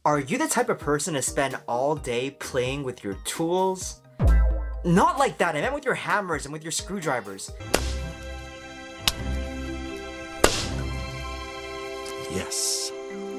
Are you the type of person to spend all day playing with your tools? Not like that, I meant with your hammers and with your screwdrivers. Yes.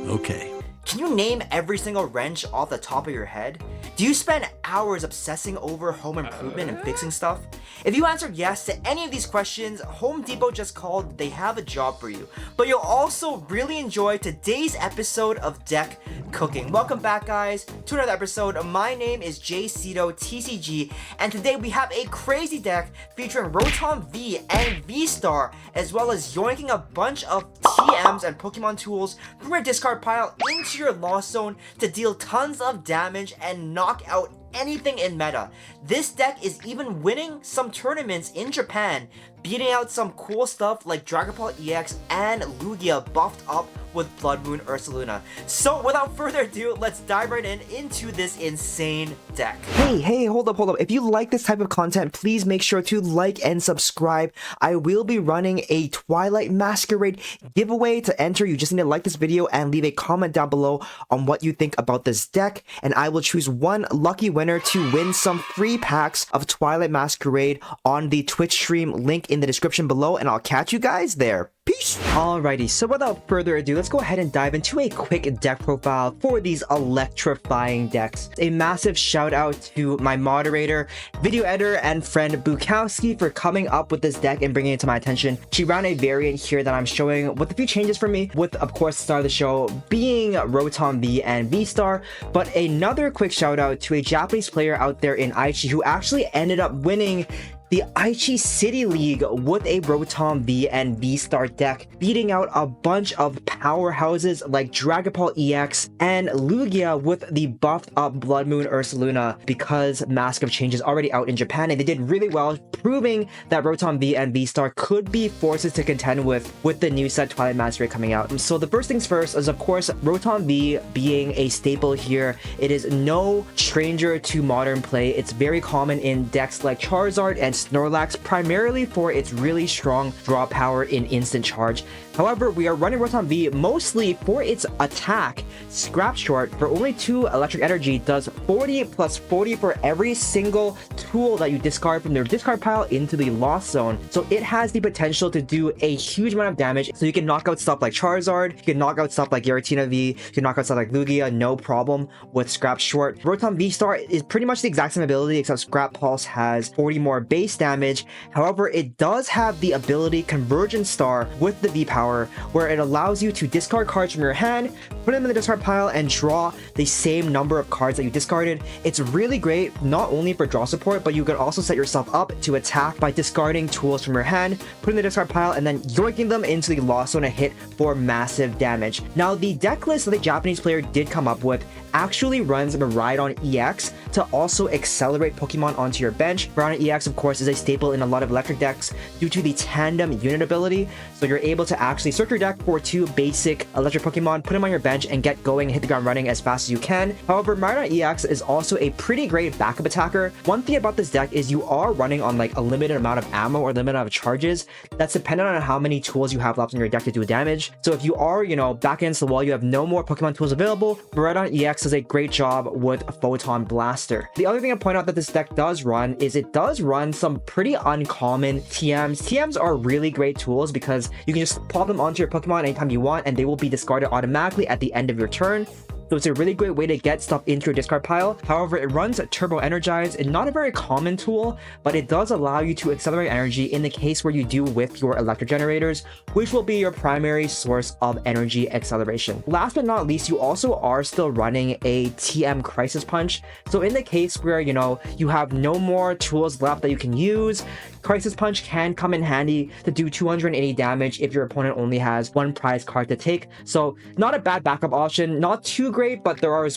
Okay. Can you name every single wrench off the top of your head? Do you spend hours obsessing over home improvement and fixing stuff? If you answered yes to any of these questions, Home Depot just called, they have a job for you. But you'll also really enjoy today's episode of Deck Cooking. Welcome back, guys, to another episode. My name is JCito TCG, and today we have a crazy deck featuring Rotom V and Vstar, as well as yoinking a bunch of TMs and Pokemon tools from your discard pile into your Lost Zone to deal tons of damage and knock out anything in meta. This deck is even winning some tournaments in Japan, beating out some cool stuff like Dragon Ball EX and Lugia buffed up with Blood Moon Ursaluna. So without further ado, let's dive right into this insane deck. Hey, hold up. If you like this type of content, please make sure to like and subscribe. I will be running a Twilight Masquerade giveaway. To enter, you just need to like this video and leave a comment down below on what you think about this deck, and I will choose one lucky winner to win some free packs of Twilight Masquerade on the Twitch stream, link in the description below, and I'll catch you guys there. Peace! Alrighty, so without further ado, let's go ahead and dive into a quick deck profile for these electrifying decks. A massive shout out to my moderator, video editor, and friend Bukowski for coming up with this deck and bringing it to my attention. She ran a variant here that I'm showing with a few changes for me, with of course the star of the show being Rotom V and Vstar, but another quick shout out to a Japanese player out there in Aichi who actually ended up winning the Aichi City League with a Rotom V and Vstar deck, beating out a bunch of powerhouses like Dragon Ball EX and Lugia with the buffed up Blood Moon Ursaluna, because Mask of Change is already out in Japan, and they did really well, proving that Rotom V and Vstar could be forces to contend with the new set Twilight Masquerade coming out. So the first things first is of course Rotom V being a staple here. It is no stranger to modern play. It's very common in decks like Charizard and Snorlax, primarily for its really strong draw power in instant charge. However, we are running Rotom V mostly for its attack. Scrap Short, for only 2 electric energy, does 40 plus 40 for every single tool that you discard from their discard pile into the Lost Zone. So it has the potential to do a huge amount of damage. So you can knock out stuff like Charizard, you can knock out stuff like Giratina V, you can knock out stuff like Lugia, no problem with Scrap Short. Rotom V-Star is pretty much the exact same ability, except Scrap Pulse has 40 more base damage. However, it does have the ability Convergence Star with the V power, where it allows you to discard cards from your hand, put them in the discard pile, and draw the same number of cards that you discarded. It's really great not only for draw support, but you can also set yourself up to attack by discarding tools from your hand, putting the discard pile, and then yoinking them into the Lost Zone and hit for massive damage. Now, the deck list that the Japanese player did come up with actually runs Miraidon EX to also accelerate Pokemon onto your bench. Miraidon EX, of course, is a staple in a lot of electric decks due to the tandem unit ability, so you're able to actually search your deck for 2 basic electric Pokemon, put them on your bench, and get going and hit the ground running as fast as you can. However, Miraidon EX is also a pretty great backup attacker. One thing about this deck is you are running on like a limited amount of ammo or limited amount of charges. That's dependent on how many tools you have left in your deck to do damage. So if you are, back against the wall, you have no more Pokemon tools available, Miraidon EX does a great job with Photon Blaster. The other thing to point out that this deck does run is it does run some pretty uncommon TMs. TMs are really great tools because you can just pop them onto your Pokemon anytime you want, and they will be discarded automatically at the end of your turn. So it's a really great way to get stuff into your discard pile. However, it runs Turbo Energize, and not a very common tool, but it does allow you to accelerate energy in the case where you do with your electric generators, which will be your primary source of energy acceleration. Last but not least, you also are still running a TM Crisis Punch. So in the case where, you have no more tools left that you can use, Crisis Punch can come in handy to do 280 damage if your opponent only has 1 prize card to take. So not a bad backup option, not too great, but there's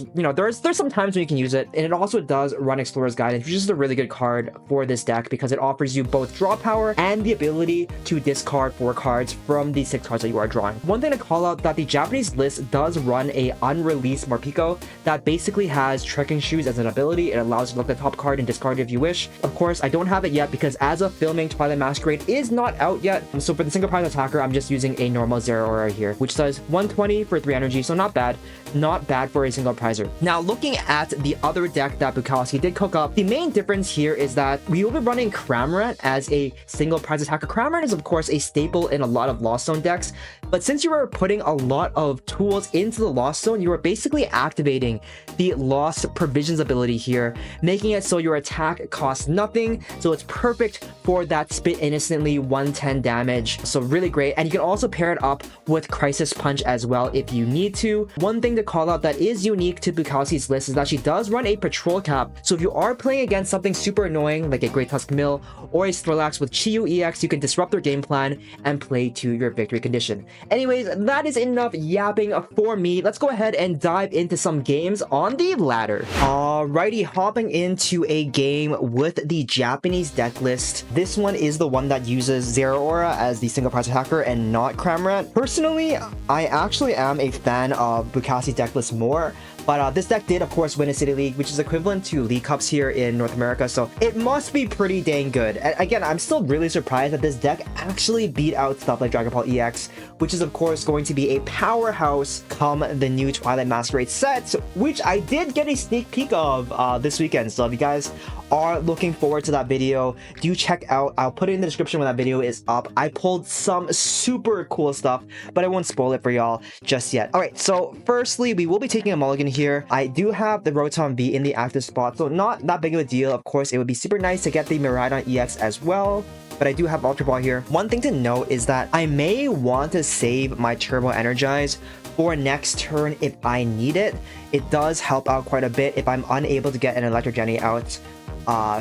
some times when you can use it. And it also does run Explorer's Guidance, which is a really good card for this deck because it offers you both draw power and the ability to discard 4 cards from the 6 cards that you are drawing. One thing to call out that the Japanese list does run a unreleased Morpeko that basically has Trekking Shoes as an ability. It allows you to look at the top card and discard it if you wish. Of course, I don't have it yet because as of filming, Twilight Masquerade is not out yet. So for the single prize attacker, I'm just using a normal Zeraora here, which does 120 for 3 energy, so not bad. Not bad for a single prizer. Now, looking at the other deck that Bukowski did cook up, the main difference here is that we will be running Cramorant as a single prize attacker. Cramorant is, of course, a staple in a lot of Lost Zone decks, but since you are putting a lot of tools into the Lost Zone, you are basically activating the Lost Provisions ability here, making it so your attack costs nothing, so it's perfect for that spit instantly 110 damage. So really great. And you can also pair it up with Crisis Punch as well if you need to. One thing to call out that is unique to Bukowski's list is that she does run a Patrol Cap. So if you are playing against something super annoying like a Great Tusk Mill or a Snorlax with Chiyu EX, you can disrupt their game plan and play to your victory condition. Anyways, that is enough yapping for me. Let's go ahead and dive into some games on the ladder. Alrighty, hopping into a game with the Japanese deck list. This one is the one that uses Zeraora as the single prize attacker and not Cramorant. Personally, I actually am a fan of Bukowski's deck list more, but this deck did, of course, win a City League, which is equivalent to League Cups here in North America, so it must be pretty dang good. And again, I'm still really surprised that this deck actually beat out stuff like Dragon Ball EX, which is, of course, going to be a powerhouse come the new Twilight Masquerade set, which I did get a sneak peek of this weekend. So if you guys are looking forward to that video, do check out, I'll put it in the description when that video is up. I pulled some super cool stuff, but I won't spoil it for y'all just yet. All right, so firstly, we will be taking a mulligan here. I do have the Rotom V in the active spot, so not that big of a deal. Of course, it would be super nice to get the Miraidon EX as well, but I do have Ultra Ball here. One thing to note is that I may want to save my Turbo Energize for next turn if I need it. It does help out quite a bit if I'm unable to get an Electric Generator out.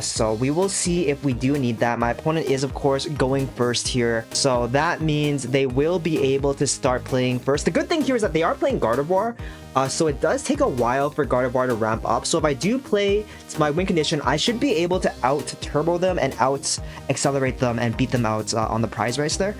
So we will see if we do need that. My opponent is, of course, going first here, so that means they will be able to start playing first. The good thing here is that they are playing Gardevoir, so it does take a while for Gardevoir to ramp up. So if I do play my win condition, I should be able to out-turbo them and out-accelerate them and beat them out on the prize race there,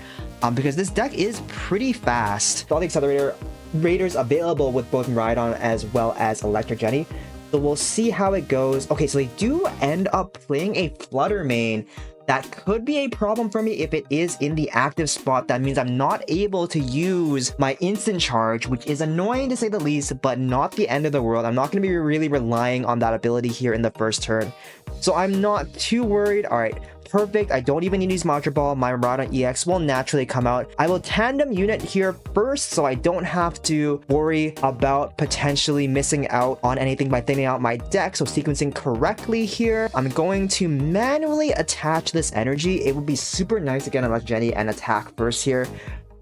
because this deck is pretty fast. All the accelerator raiders available with both Miraidon as well as Electric Genny. So we'll see how it goes. Okay, so they do end up playing a Flutter Mane. That could be a problem for me if it is in the active spot. That means I'm not able to use my instant charge, which is annoying to say the least, but not the end of the world. I'm not going to be really relying on that ability here in the first turn, so I'm not too worried. All right, perfect. I don't even need to use Ultra Ball. My Miraidon EX will naturally come out. I will tandem unit here first, so I don't have to worry about potentially missing out on anything by thinning out my deck. So sequencing correctly here, I'm going to manually attach this energy. It would be super nice to get an Electric Genny and attack first here.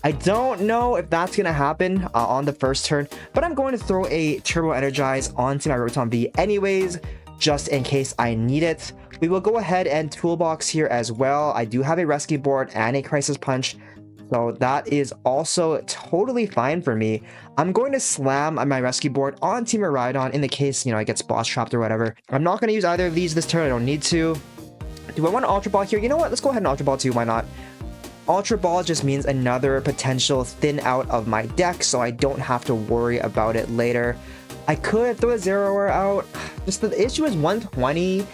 I don't know if that's going to happen on the first turn, but I'm going to throw a Turbo Energize onto my Rotom V anyways, just in case I need it. We will go ahead and toolbox here as well. I do have a rescue board and a crisis punch, so that is also totally fine for me. I'm going to slam my rescue board onto Miraidon in the case, you know, it gets boss trapped or whatever. I'm not going to use either of these this turn. I don't need to. Do I want an Ultra Ball here? You know what? Let's go ahead and Ultra Ball too. Why not? Ultra Ball just means another potential thin out of my deck, so I don't have to worry about it later. I could throw a Zeraora out. Just the issue is 120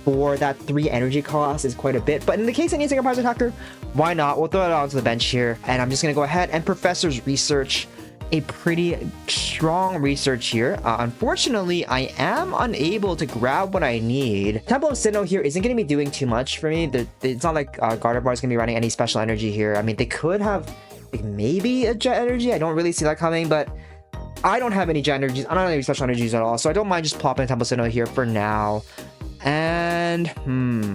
for that 3 energy cost is quite a bit, but in the case I need a single prize attacker, why not? We'll throw it onto the bench here, and I'm just going to go ahead and Professor's Research. A pretty strong research here. Unfortunately, I am unable to grab what I need. Temple of Sinnoh here isn't going to be doing too much for me. It's not like Gardevoir is going to be running any special energy here. I mean, they could have like, maybe a Jet Energy. I don't really see that coming, but I don't have any Jet Energies. I don't have any special energies at all, so I don't mind just popping Temple of Sinnoh here for now. And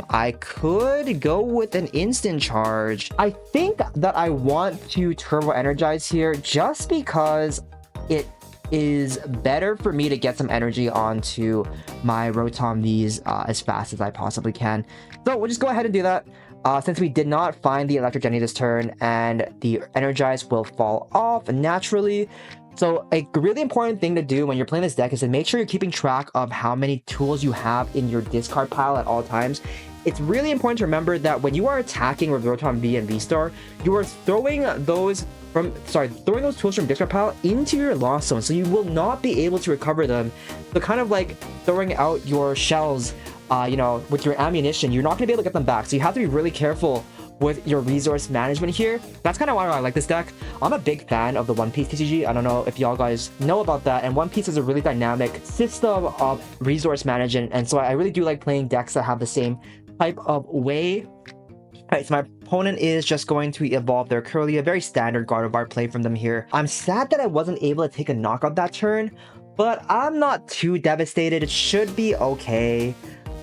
I could go with an instant charge. I think that I want to Turbo Energize here just because it is better for me to get some energy onto my Rotom Vs as fast as I possibly can. So we'll just go ahead and do that. Since we did not find the Electric Genny this turn, and the Energize will fall off naturally. So a really important thing to do when you're playing this deck is to make sure you're keeping track of how many tools you have in your discard pile at all times. It's really important to remember that when you are attacking with Rotom V and Vstar, you are throwing those throwing those tools from discard pile into your Lost Zone, so you will not be able to recover them. So kind of like throwing out your shells, you know, with your ammunition, you're not going to be able to get them back. So you have to be really careful with your resource management here. That's kind of why I like this deck. I'm a big fan of the One Piece TCG. I don't know if y'all guys know about that. And One Piece is a really dynamic system of resource management. And so I really do like playing decks that have the same type of way. Alright, so my opponent is just going to evolve their Curly, a very standard Gardevoir play from them here. I'm sad that I wasn't able to take a knockout that turn, but I'm not too devastated. It should be okay.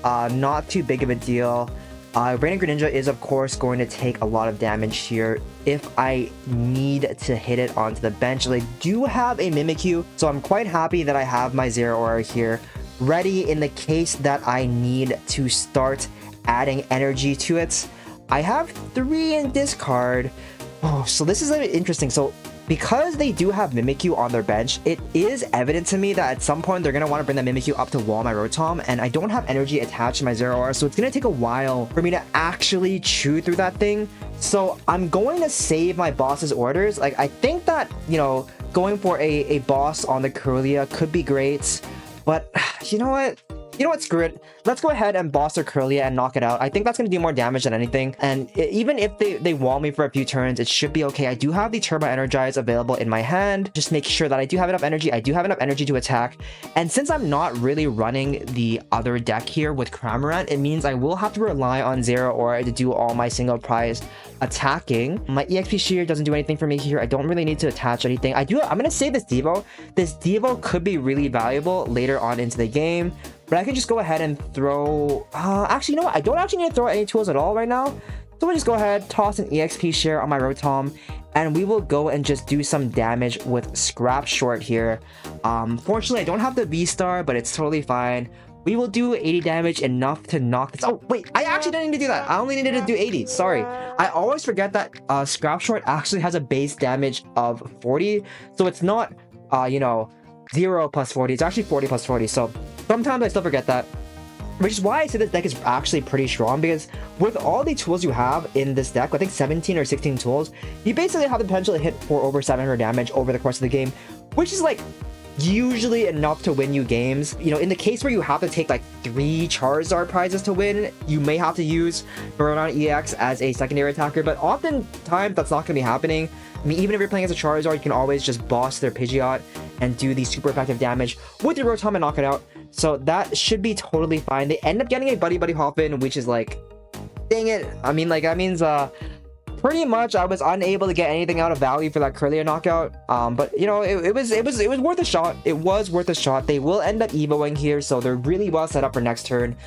Not too big of a deal. Rain and Greninja is of course going to take a lot of damage here if I need to hit it onto the bench. I do have a Mimikyu, so I'm quite happy that I have my Zeraora here ready in the case that I need to start adding energy to it. I have 3 in discard. Oh, so this is interesting. So because they do have Mimikyu on their bench, it is evident to me that at some point they're going to want to bring that Mimikyu up to wall my Rotom, and I don't have energy attached to my Zeraora, so it's going to take a while for me to actually chew through that thing. So I'm going to save my boss's orders. Like, I think that, you know, going for a boss on the Curlia could be great, but you know what? Screw it. Let's go ahead and boss their Curlia and knock it out. I think that's going to do more damage than anything. And even if they wall me for a few turns, it should be okay. I do have the Turbo Energize available in my hand. Just make sure that I do have enough energy. I do have enough energy to attack. And since I'm not really running the other deck here with Cramorant, it means I will have to rely on Zeraora to do all my single prize attacking. My EXP Shear doesn't do anything for me here. I don't really need to attach anything. I'm going to save this Devo. This Devo could be really valuable later on into the game. But I can just go ahead and throw... actually, you know what? I don't actually need to throw any tools at all right now. So we'll just go ahead, toss an EXP share on my Rotom, and we will go and just do some damage with Scrap Short here. Fortunately, I don't have the V-Star, but it's totally fine. We will do 80 damage, enough to knock this... Oh, wait, I actually didn't need to do that. I only needed to do 80. Sorry. I always forget that Scrap Short actually has a base damage of 40. So it's not, you know, 0 plus 40. It's actually 40 plus 40. So sometimes I still forget that. Which is why I say this deck is actually pretty strong, because with all the tools you have in this deck, I think 17 or 16 tools, you basically have the potential to hit for over 700 damage over the course of the game, which is like usually enough to win you games. You know, in the case where you have to take like 3 Charizard prizes to win, you may have to use Miraidon EX as a secondary attacker, but oftentimes that's not going to be happening. I mean, even if you're playing as a Charizard, you can always just boss their Pidgeot and do the super effective damage with your Rotom and knock it out. So that should be totally fine. They end up getting a Buddy Hoppin, which is like, dang it. I mean, like, that means pretty much I was unable to get anything out of value for that Curlia knockout. But you know, it was worth a shot. It was worth a shot. They will end up evoing here, so they're really well set up for next turn.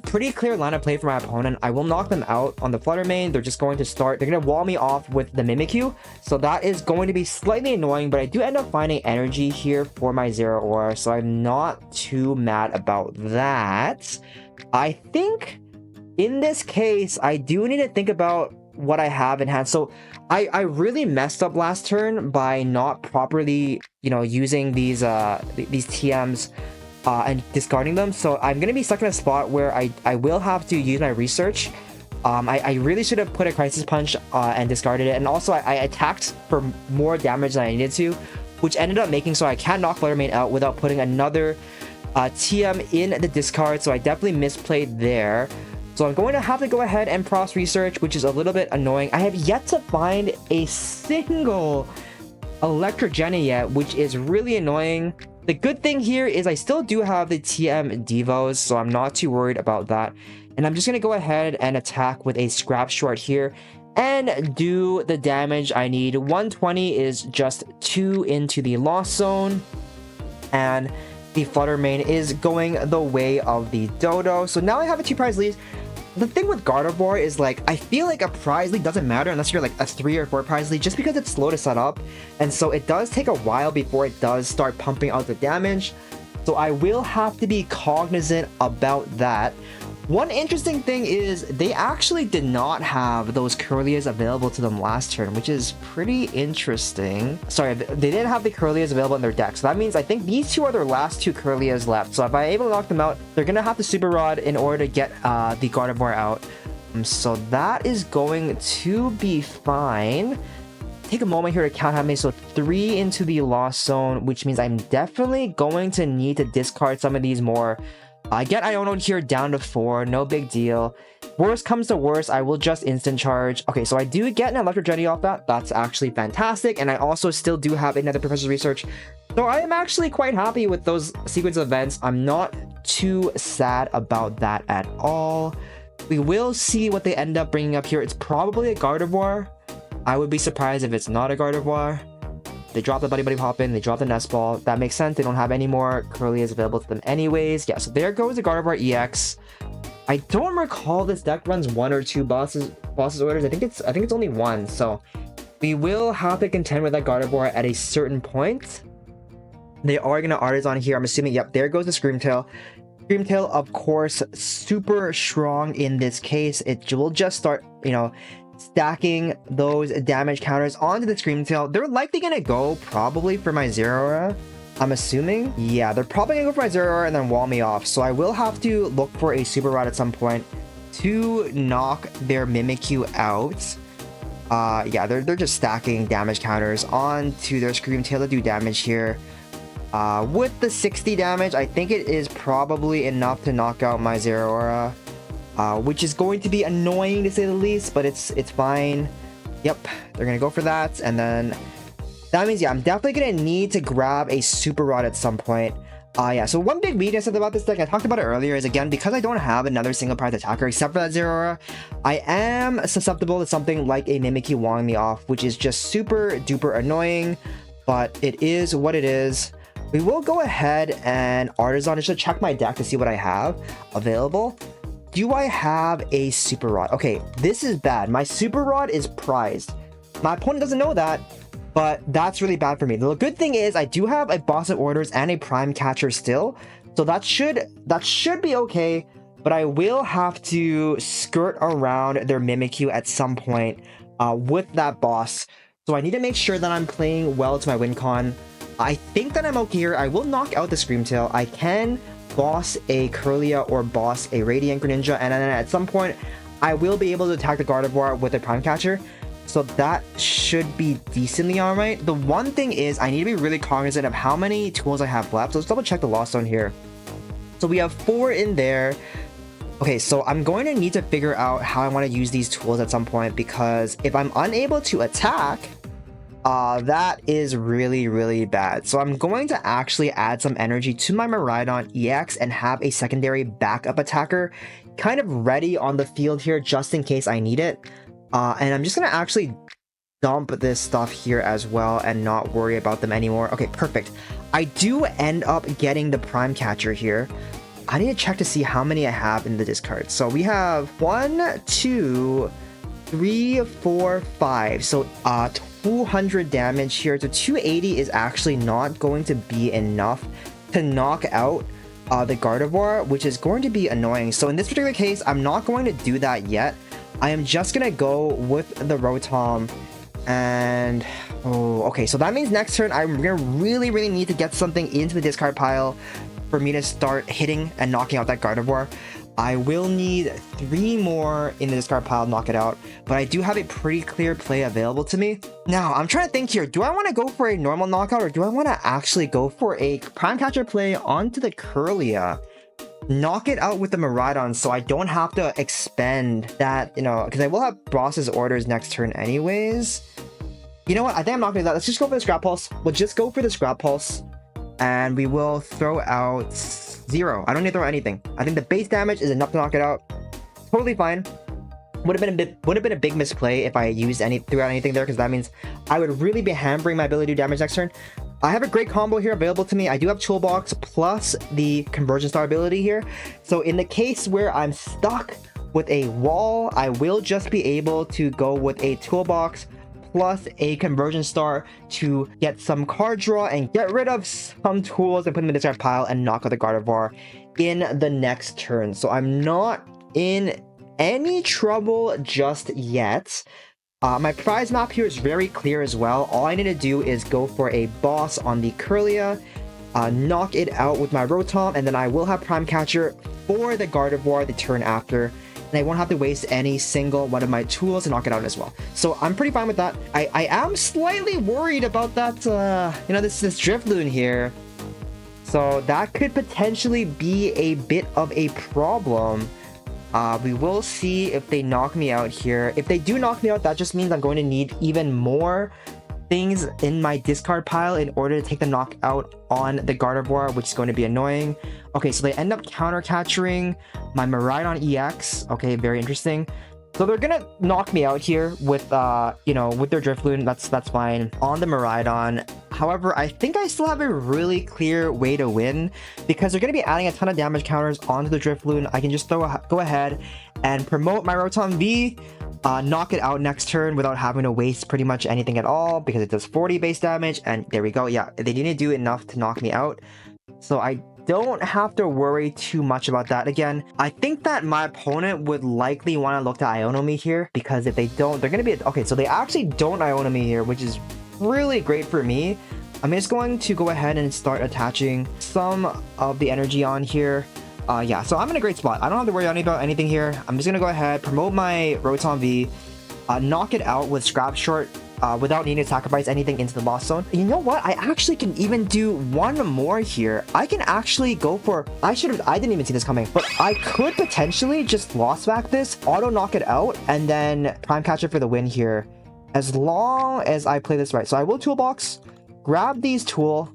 Pretty clear line of play for my opponent. I will knock them out on the Flutter Mane. They're just going to start. They're going to wall me off with the Mimikyu. So that is going to be slightly annoying, but I do end up finding energy here for my Zeraora. So I'm not too mad about that. I think in this case, I do need to think about what I have in hand. So I really messed up last turn by not properly, you know, using these TMs and discarding them. So I'm going to be stuck in a spot where I will have to use my research. I really should have put a Crisis Punch and discarded it. And also I attacked for more damage than I needed to, which ended up making so I can't knock Flutter Mane out without putting another TM in the discard. So I definitely misplayed there. So I'm going to have to go ahead and Pros Research, which is a little bit annoying. I have yet to find a single Electric Generator yet, which is really annoying. The good thing here is I still do have the TM Devos, so I'm not too worried about that. And I'm just going to go ahead and attack with a Scrap Short here and do the damage I need. 120 is just 2 into the Lost Zone. And the Flutter Mane is going the way of the Dodo. So now I have a 2 prize lead. The thing with Gardevoir is, like, I feel like a prize lead doesn't matter unless you're like a 3 or 4 prize lead, just because it's slow to set up, and so it does take a while before it does start pumping out the damage. So I will have to be cognizant about that. One interesting thing is they actually did not have those Curlias available to them last turn, which is pretty interesting. Sorry, they didn't have the Curlias available in their deck, so that means I think these 2 are their last 2 Curlias left. So if I'm able to knock them out, they're gonna have to Super Rod in order to get the Gardevoir out. So that is going to be fine. take a moment here to count how many. So 3 into the Lost Zone, which means I'm definitely going to need to discard some of these more. I get Iono here down to 4, no big deal. Worst comes to worst, I will just instant charge. Okay, so I do get an Electric Generator off that. That's actually fantastic. And I also still do have another Professor's Research. So I am actually quite happy with those sequence of events. I'm not too sad about that at all. We will see what they end up bringing up here. It's probably a Gardevoir. I would be surprised if it's not a Gardevoir. They drop the Buddy Buddy Pop in, they drop the Nest Ball. That makes sense. They don't have any more Curlias available to them anyways. Yeah, so there goes the Gardevoir EX. I don't recall this deck runs 1 or 2 bosses orders. I think it's only 1. So we will have to contend with that Gardevoir at a certain point. They are gonna Artisan here. I'm assuming. Yep, there goes the Screamtail. Screamtail, of course, super strong in this case. It will just start, stacking those damage counters onto the Screamtail. They're likely gonna go probably for my Zeraora. I'm assuming. Yeah, they're probably gonna go for my Zeraora and then wall me off. So I will have to look for a Super Rod at some point to knock their Mimikyu out. Yeah, they're just stacking damage counters onto their Screamtail to do damage here. With the 60 damage, I think it is probably enough to knock out my Zeraora, which is going to be annoying to say the least, but it's fine. Yep, they're gonna go for that, and then that means, yeah, I'm definitely gonna need to grab a Super Rod at some point. Yeah, so one big weakness about this deck, I talked about it earlier, is again, because I don't have another single prize attacker except for that Zeraora, I am susceptible to something like a Mimikyu walling me off, which is just super duper annoying, but it is what it is. We will go ahead and Artisan just to check my deck to see what I have available. Do I have a Super Rod? Okay, this is bad. My Super Rod is prized. My opponent doesn't know that, but that's really bad for me. The good thing is I do have a Boss of Orders and a Prime Catcher still, so that should be okay, but I will have to skirt around their Mimikyu at some point with that boss. So I need to make sure that I'm playing well to my win con. I think that I'm okay here. I will knock out the Screamtail. I can boss a Curlia or boss a Radiant Greninja, and then at some point I will be able to attack the Gardevoir with a Prime Catcher. So that should be decently alright. The one thing is I need to be really cognizant of how many tools I have left. So let's double check the Lost Zone here. So we have 4 in there. Okay, so I'm going to need to figure out how I want to use these tools at some point, because if I'm unable to attack, that is really, really bad. So I'm going to actually add some energy to my Miraidon EX and have a secondary backup attacker kind of ready on the field here just in case I need it. And I'm just going to actually dump this stuff here as well and not worry about them anymore. Okay, perfect. I do end up getting the Prime Catcher here. I need to check to see how many I have in the discard. So we have 1, 2, 3, 4, 5. So 200 damage here. So 280 is actually not going to be enough to knock out the Gardevoir, which is going to be annoying. So in this particular case, I'm not going to do that yet. I am just gonna go with the Rotom, and okay, so that means next turn I'm gonna really need to get something into the discard pile for me to start hitting and knocking out that Gardevoir. I will need 3 more in the discard pile to knock it out, but I do have a pretty clear play available to me. Now, I'm trying to think here, do I want to go for a normal knockout, or do I want to actually go for a Prime Catcher play onto the Curlia? Knock it out with the Miraidon so I don't have to expend that, because I will have Boss's Orders next turn anyways. You know what? I think I'm not going to do that. Let's just go for the Scrap Pulse. We'll just go for the Scrap Pulse, and we will throw out 0. I don't need to throw anything. I think the base damage is enough to knock it out. Totally fine. Would have been a big misplay if I threw out anything there, because that means I would really be hampering my ability to do damage next turn. I have a great combo here available to me. I do have Tool Box plus the Conversion Star ability here. So in the case where I'm stuck with a wall, I will just be able to go with a Tool Box plus a Conversion Star to get some card draw and get rid of some tools and put them in the discard pile and knock out the Gardevoir in the next turn. So I'm not in any trouble just yet. My prize map here is very clear as well. All I need to do is go for a boss on the Curlia, knock it out with my Rotom, and then I will have Prime Catcher for the Gardevoir the turn after. and I won't have to waste any single one of my tools to knock it out as well. So I'm pretty fine with that. I am slightly worried about that, you know, this Drifloon here. So that could potentially be a bit of a problem. We will see if they knock me out here. If they do knock me out, that just means I'm going to need even more things in my discard pile in order to take the knockout on the Gardevoir, which is going to be annoying. Okay, so they end up counter catching my Miraidon EX. Okay, very interesting. So they're gonna knock me out here with you know, with their Drifloon. That's fine on the Miraidon. However, I think I still have a really clear way to win because they're going to be adding a ton of damage counters onto the Drifloon. I can just go ahead and promote my Rotom V, knock it out next turn without having to waste pretty much anything at all because it does 40 base damage. And there we go. Yeah, they didn't do enough to knock me out. So I don't have to worry too much about that. Again, I think that my opponent would likely want to look to Iono me here because if they don't, they're going to be... Okay, so they actually don't Iono me here, which is really great for me. I'm just going to go ahead and start attaching some of the energy on here. Yeah, so I'm in a great spot. I don't have to worry about anything here. I'm just going to go ahead, promote my Rotom V, knock it out with Scrap Short without needing to sacrifice anything into the Lost Zone. You know what? I actually can even do one more here. I can actually go for... I didn't even see this coming, but I could potentially just Lost Vac this, auto knock it out, and then Prime Catcher for the win here. As long as I play this right. So I will Toolbox, grab these tools,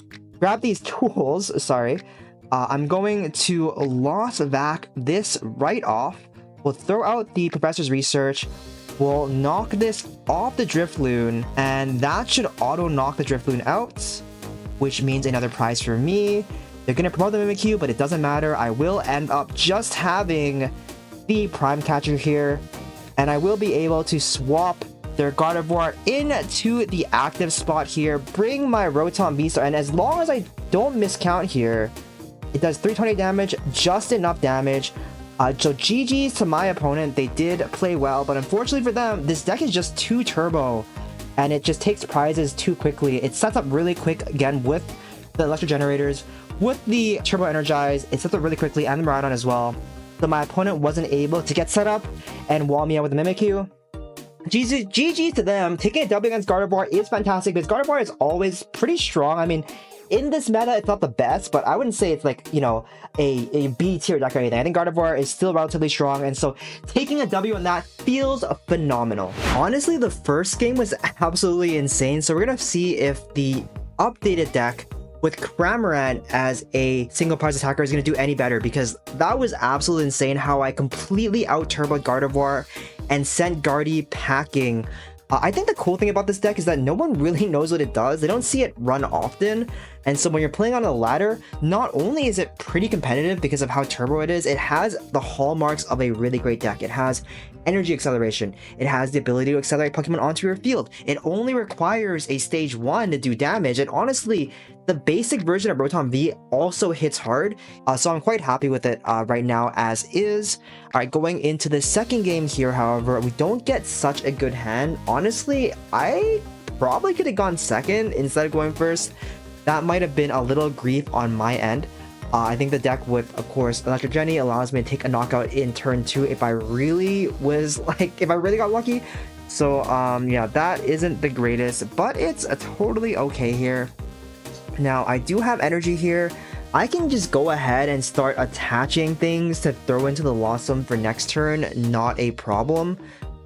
sorry. I'm going to Lost Vac this right off. We'll throw out the Professor's Research. We'll knock this off the Drifloon, and that should auto knock the Drifloon out, which means another prize for me. They're going to promote the Mimikyu, but it doesn't matter. I will end up just having the Prime Catcher here, and I will be able to swap their Gardevoir into the active spot here, bring my Rotom VSTAR, and as long as I don't miscount here, it does 320 damage, just enough damage. So GG's to my opponent. They did play well, but unfortunately for them, this deck is just too turbo, and it just takes prizes too quickly. It sets up really quick, again, with the Electric Generators, with the Turbo Energize, it sets up really quickly, and the Miraidon as well. So my opponent wasn't able to get set up and wall me out with the Mimikyu. GG to them. Taking a W against Gardevoir is fantastic because Gardevoir is always pretty strong. I mean, in this meta, it's not the best, but I wouldn't say it's like, you know, a B tier deck or anything. I think Gardevoir is still relatively strong, and so taking a W on that feels phenomenal. Honestly, the first game was absolutely insane, so we're gonna see if the updated deck with Cramorant as a single prize attacker is going to do any better, because that was absolutely insane how I completely out-turboed Gardevoir and sent Gardy packing. I think the cool thing about this deck is that no one really knows what it does. They don't see it run often, and so when you're playing on a ladder, not only is it pretty competitive because of how turbo it is, it has the hallmarks of a really great deck. It has energy acceleration. It has the ability to accelerate Pokemon onto your field. It only requires a stage 1 to do damage, and honestly, the basic version of Rotom V also hits hard, so I'm quite happy with it right now as is. Alright, going into the second game here, however, we don't get such a good hand. Honestly, I probably could have gone second instead of going first. That might have been a little grief on my end. I think the deck with, of course, Electric Genny allows me to take a knockout in turn 2 if I really was, like, if I really got lucky. So, yeah, that isn't the greatest, but it's totally okay here. Now, I do have energy here. I can just go ahead and start attaching things to throw into the Lost Zone for next turn, not a problem.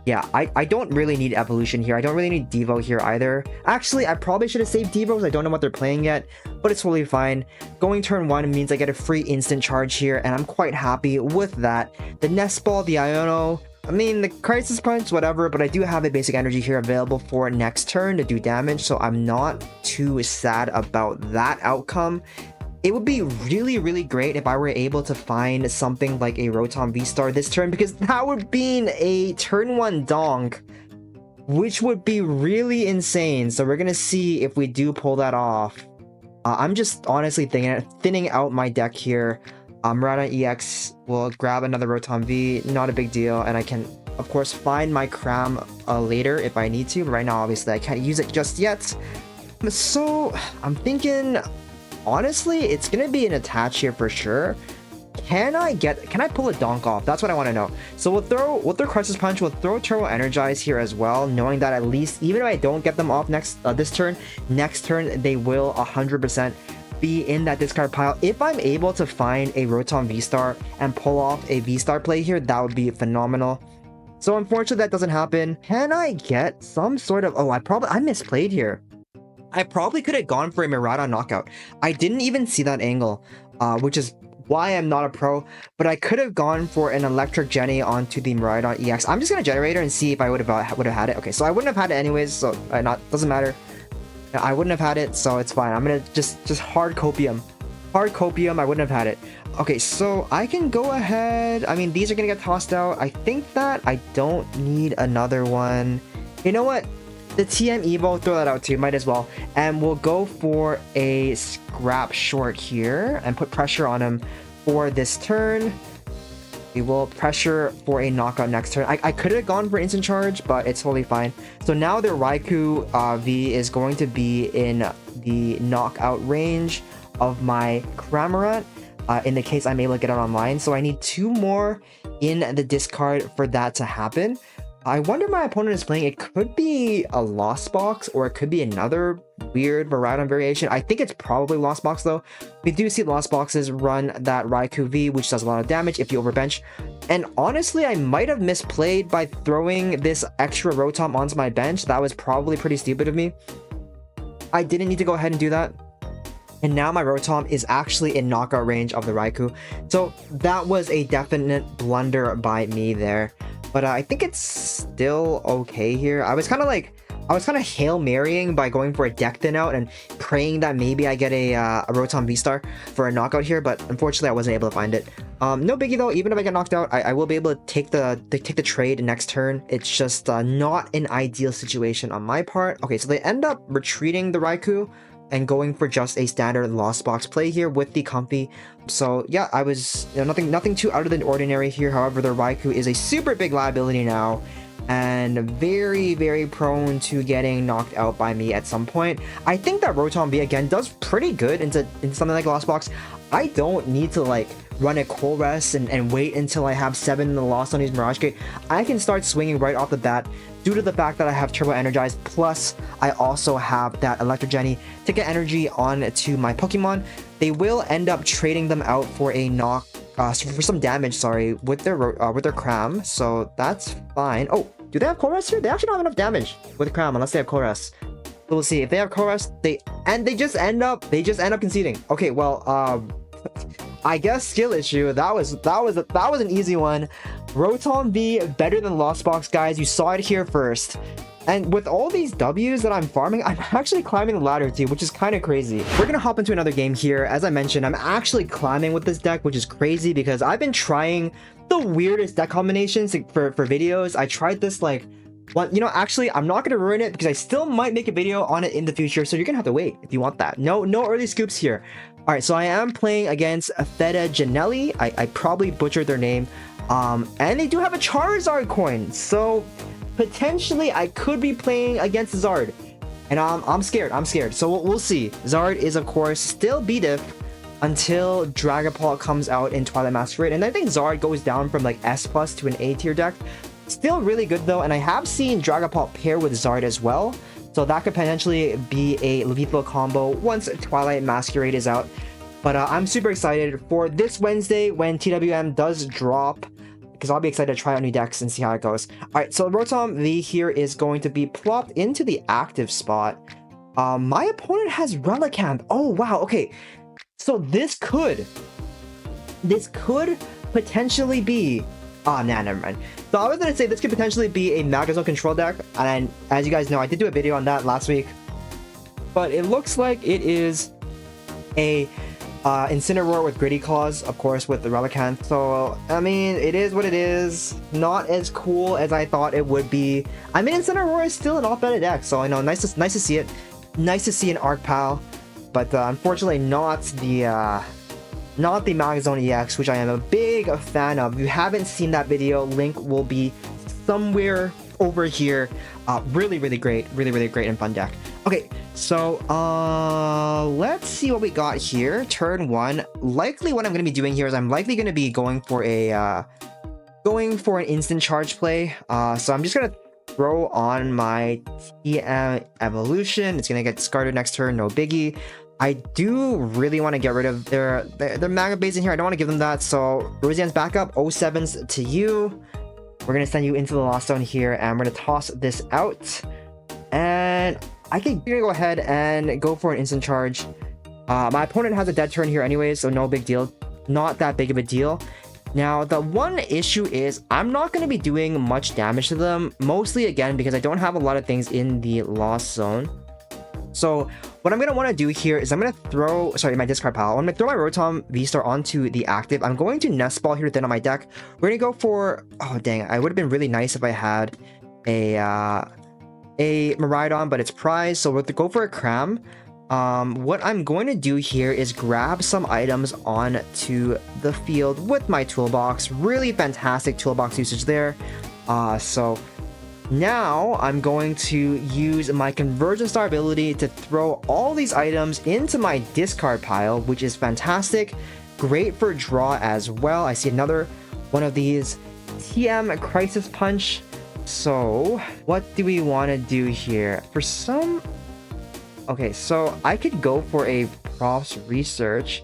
Yeah, I don't really need Evolution here. I don't really need Devo here either. Actually, I probably should have saved Devo because I don't know what they're playing yet, but it's totally fine. Going turn 1 means I get a free instant charge here, and I'm quite happy with that. The Nest Ball, the Iono, I mean, the Crisis Punch, whatever, but I do have a basic energy here available for next turn to do damage, so I'm not too sad about that outcome. It would be really, really great if I were able to find something like a Rotom VSTAR this turn, because that would be a turn 1 donk, which would be really insane. So we're gonna see if we do pull that off. I'm just honestly thinning out my deck here. Miraidon EX will grab another Rotom V, not a big deal, and I can, of course, find my Cram later if I need to, but right now, obviously, I can't use it just yet. So, I'm thinking, honestly, it's gonna be an attach here for sure. can I pull a donk off? That's what I want to know. So we'll throw Crisis Punch, we'll throw Turbo Energize here as well, knowing that at least, even if I don't get them off this turn, next turn they will 100% be in that discard pile. If I'm able to find a Rotom V-Star and pull off a V-Star play here, that would be phenomenal. So unfortunately that doesn't happen. Can I get some sort of... Oh, I misplayed here. I probably could have gone for a Miraidon knockout. I didn't even see that angle, which is why I'm not a pro, but I could have gone for an Electric Genny onto the Miraidon EX. I'm just gonna Generator and see if I would have had it. Okay, so I wouldn't have had it anyways, so doesn't matter. I wouldn't have had it, so it's fine. I'm gonna just hard copium. Hard copium, I wouldn't have had it. Okay, so I can go ahead. I mean, these are gonna get tossed out. I think that I don't need another one. You know what? The TM Evo, throw that out too, might as well. And we'll go for a Scrap Short here and put pressure on him for this turn. We will pressure for a knockout next turn. I could have gone for instant charge, but it's totally fine. So now the Raikou V is going to be in the knockout range of my Cramorant in the case I'm able to get it online. So I need 2 more in the discard for that to happen. I wonder my opponent is playing. It could be a Lost Box, or it could be another weird Miraidon variation. I think it's probably Lost Box though. We do see Lost Boxes run that Raikou V, which does a lot of damage if you overbench. And honestly, I might have misplayed by throwing this extra Rotom onto my bench. That was probably pretty stupid of me. I didn't need to go ahead and do that. And now my Rotom is actually in knockout range of the Raikou. So that was a definite blunder by me there. But I think it's still okay here. I was kind of Hail Marrying by going for a deck thin out and praying that maybe I get a Rotom V-Star for a knockout here, but unfortunately I wasn't able to find it. No biggie though, even if I get knocked out, I will be able to take the trade next turn. It's just not an ideal situation on my part. Okay, so they end up retreating the Raikou and going for just a standard Lost Box play here with the Comfy. So yeah, I was nothing too out of the ordinary here. However, the Raikou is a super big liability now, and very, very prone to getting knocked out by me at some point. I think that Rotom V again does pretty good into something like Lost Box. I don't need to like run a Cold Rest and wait until I have 7 in the Lost on these Mirage Gate. I can start swinging right off the bat due to the fact that I have Turbo Energized, plus I also have that Electric Genny to get energy onto my Pokemon. They will end up trading them out for a for some damage, sorry, with their Cram, so that's fine. Oh, do they have Cold Rest here? They actually don't have enough damage with Cram unless they have Cold Rest. So we'll see. If they have Cold Rest, they just end up conceding. Okay, well, I guess skill issue. That was an easy one. Rotom V better than Lost Box, guys. You saw it here first. And with all these W's that I'm farming, I'm actually climbing the ladder too, which is kind of crazy. We're gonna hop into another game here. As I mentioned, I'm actually climbing with this deck, which is crazy because I've been trying the weirdest deck combinations for videos. I tried this like one, actually I'm not gonna ruin it because I still might make a video on it in the future, so you're gonna have to wait if you want that. No early scoops here. All right, so I am playing against Theta Janelli. I probably butchered their name. And they do have a Charizard coin, so potentially I could be playing against Zard. And I'm scared. So we'll see. Zard is, of course, still B-Diff until Dragapult comes out in Twilight Masquerade. And I think Zard goes down from like S+ to an A tier deck. Still really good though, and I have seen Dragapult pair with Zard as well. So that could potentially be a lethal combo once Twilight Masquerade is out. But I'm super excited for this Wednesday when TWM does drop, because I'll be excited to try out new decks and see how it goes. Alright, so Rotom V here is going to be plopped into the active spot. My opponent has Relicanth. Oh, wow, okay. So this could potentially be... Oh, nah, never mind. So I was going to say this could potentially be a Magnezone control deck, and as you guys know, I did do a video on that last week. But it looks like it is a Incineroar with Gritty Claws, of course, with the Relicanth. So, I mean, it is what it is. Not as cool as I thought it would be. I mean, Incineroar is still an off-meta deck, so I know, nice to see it. Nice to see an Arc Pal, but unfortunately not the Magnezone EX, which I am a big fan of. If you haven't seen that video, link will be somewhere over here. Really great and fun deck. Okay, So, let's see what we got here. Turn 1. Likely what I'm going to be doing here is I'm likely going to be going for an instant charge play. So I'm just going to throw on my TM Evolution. It's going to get discarded next turn, no biggie. I do really want to get rid of their Mega Base in here. I don't want to give them that. So Roseanne's backup, 07s to you. We're going to send you into the Lost Zone here, and we're going to toss this out. And you're going to go ahead and go for an instant charge. My opponent has a dead turn here anyways, so no big deal. Not that big of a deal. Now, the one issue is I'm not going to be doing much damage to them, mostly again because I don't have a lot of things in the Lost Zone. So what I'm going to want to do here is I'm going to throw, my discard pile. I'm going to throw my Rotom VSTAR onto the active. I'm going to Nest Ball here to thin on my deck. We're going to go for, oh dang, it would have been really nice if I had a Miraidon, but it's prize, so we'll go for a Cram. What I'm going to do here is grab some items onto the field with my toolbox. Really fantastic toolbox usage there. So now I'm going to use my Conversion Star ability to throw all these items into my discard pile, which is fantastic. Great for draw as well. I see another one of these TM Crisis Punch. So what do we want to do here? Okay, so I could go for a Prof's Research,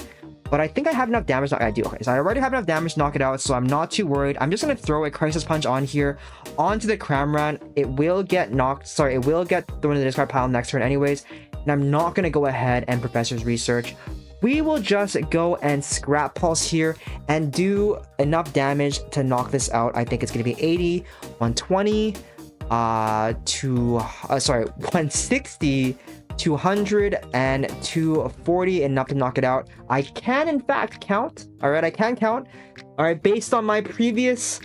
but I think I have enough damage. I do. Okay, so I already have enough damage to knock it out, so I'm not too worried. I'm just going to throw a Crisis Punch on here onto the Cramorant. It will get it will get thrown in the discard pile next turn anyways, and I'm not going to go ahead and Professor's Research. We will just go and Scrap Pulse here and do enough damage to knock this out. I think it's going to be 80, 120, 160, 200, and 240, enough to knock it out. I can in fact count. All right, I can count. All right, based on my previous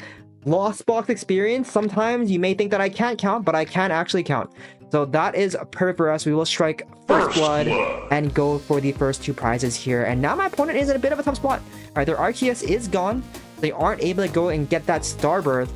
Lost Box experience, sometimes you may think that I can't count, but I can actually count. So that is perfect for us. We will strike First Blood and go for the first 2 prizes here. And now my opponent is in a bit of a tough spot. All right, their RTS is gone. They aren't able to go and get that Starbirth.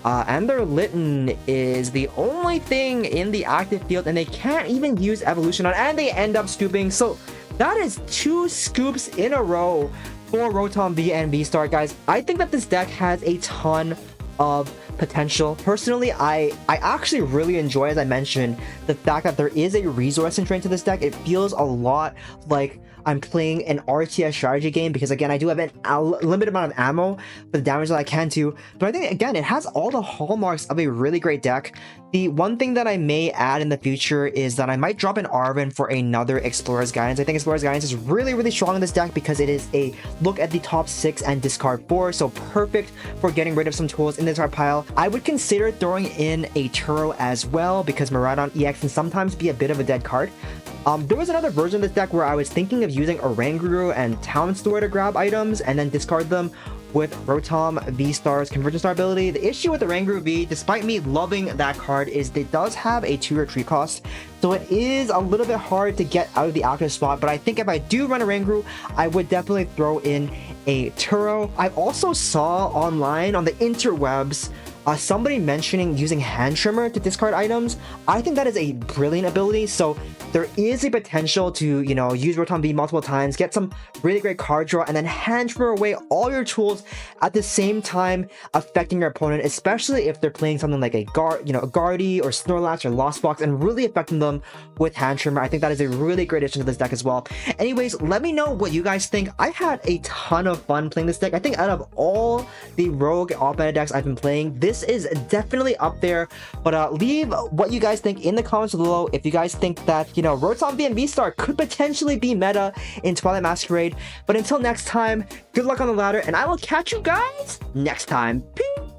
And their Litten is the only thing in the active field, and they can't even use Evolution on, and they end up scooping. So that is 2 scoops in a row for Rotom V and Vstar, guys. I think that this deck has a ton of potential. Personally, I actually really enjoy, as I mentioned, the fact that there is a resource constraint to this deck. It feels a lot like I'm playing an RTS strategy game because, again, I do have a limited amount of ammo for the damage that I can do. But I think, again, it has all the hallmarks of a really great deck. The one thing that I may add in the future is that I might drop an Arven for another Explorer's Guidance. I think Explorer's Guidance is really, really strong in this deck because it is a look at the top 6 and discard 4. So perfect for getting rid of some tools in the discard pile. I would consider throwing in a Turo as well because Miraidon EX can sometimes be a bit of a dead card. There was another version of this deck where I was thinking of using Oranguru and Town Store to grab items and then discard them with Rotom VSTAR's Conversion Star ability. The issue with Oranguru V, despite me loving that card, is it does have a 2 retreat cost, so it is a little bit hard to get out of the active spot. But I think if I do run Oranguru, I would definitely throw in a Turo. I also saw online on the interwebs somebody mentioning using Hand Trimmer to discard items. I think that is a brilliant ability, so there is a potential to, you know, use Rotom V multiple times, get some really great card draw, and then Hand Trimmer away all your tools at the same time, affecting your opponent, especially if they're playing something like a Gardy or Snorlax or Lost Box, and really affecting them with Hand Trimmer. I think that is a really great addition to this deck as well. Anyways, let me know what you guys think. I had a ton of fun playing this deck. I think out of all the Rogue alt-meta decks I've been playing, this is definitely up there. But leave what you guys think in the comments below. If you guys think that, you know, Rotom V and Vstar could potentially be meta in Twilight Masquerade. But until next time, good luck on the ladder, and I will catch you guys next time. Peace!